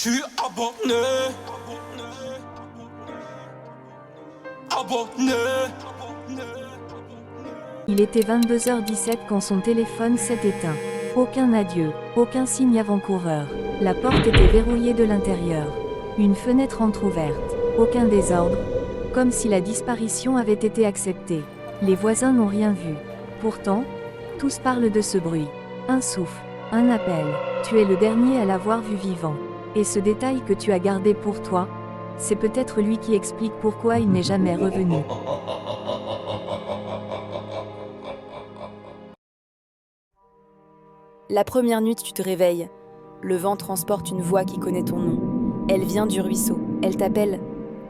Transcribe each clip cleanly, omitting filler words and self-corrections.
J'suis abonné. Abonné. Il était 22h17 quand son téléphone s'est éteint. Aucun adieu, aucun signe avant-coureur. La porte était verrouillée de l'intérieur. Une fenêtre entr'ouverte. Aucun désordre, comme si la disparition avait été acceptée. Les voisins n'ont rien vu. Pourtant, tous parlent de ce bruit. Un souffle, un appel. Tu es le dernier à l'avoir vu vivant. Et ce détail que tu as gardé pour toi, c'est peut-être lui qui explique pourquoi il n'est jamais revenu. La première nuit, tu te réveilles. Le vent transporte une voix qui connaît ton nom. Elle vient du ruisseau. Elle t'appelle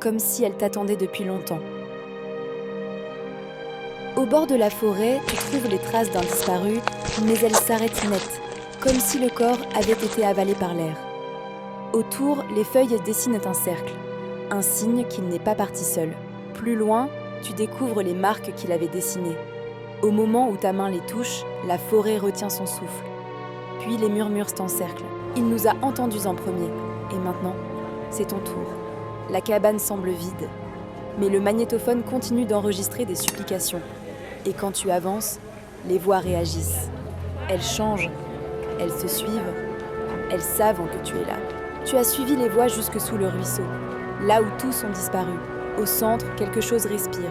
comme si elle t'attendait depuis longtemps. Au bord de la forêt, tu trouves les traces d'un disparu, mais elles s'arrêtent net, comme si le corps avait été avalé par l'air. Autour, les feuilles dessinent un cercle, un signe qu'il n'est pas parti seul. Plus loin, tu découvres les marques qu'il avait dessinées. Au moment où ta main les touche, la forêt retient son souffle. Puis les murmures t'encerclent. Il nous a entendus en premier. Et maintenant, c'est ton tour. La cabane semble vide. Mais le magnétophone continue d'enregistrer des supplications. Et quand tu avances, les voix réagissent. Elles changent. Elles se suivent. Elles savent que tu es là. Tu as suivi les voix jusque sous le ruisseau. Là où tous ont disparu. Au centre, quelque chose respire.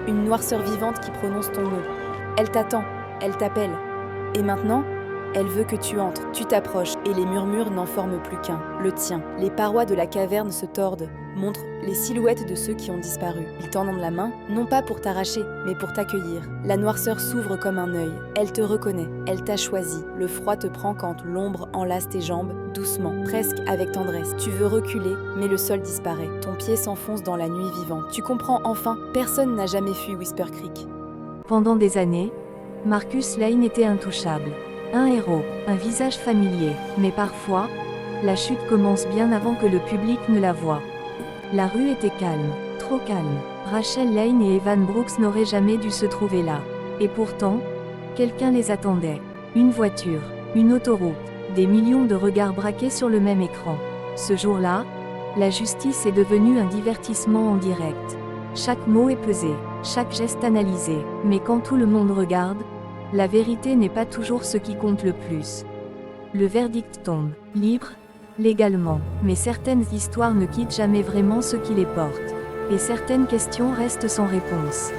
Une noirceur vivante qui prononce ton nom. Elle t'attend. Elle t'appelle. Et maintenant, elle veut que tu entres, tu t'approches, et les murmures n'en forment plus qu'un, le tien. Les parois de la caverne se tordent, montrent les silhouettes de ceux qui ont disparu. Ils tendent la main, non pas pour t'arracher, mais pour t'accueillir. La noirceur s'ouvre comme un œil. Elle te reconnaît, elle t'a choisi. Le froid te prend quand l'ombre enlace tes jambes, doucement, presque avec tendresse. Tu veux reculer, mais le sol disparaît. Ton pied s'enfonce dans la nuit vivante. Tu comprends enfin, personne n'a jamais fui Whisper Creek. Pendant des années, Marcus Lane était intouchable. Un héros, un visage familier, mais parfois, la chute commence bien avant que le public ne la voie. La rue était calme, trop calme. Rachel Lane et Evan Brooks n'auraient jamais dû se trouver là. Et pourtant, quelqu'un les attendait. Une voiture, une autoroute, des millions de regards braqués sur le même écran. Ce jour-là, la justice est devenue un divertissement en direct. Chaque mot est pesé, chaque geste analysé, mais quand tout le monde regarde, la vérité n'est pas toujours ce qui compte le plus. Le verdict tombe, libre, légalement, mais certaines histoires ne quittent jamais vraiment ceux qui les portent. Et certaines questions restent sans réponse.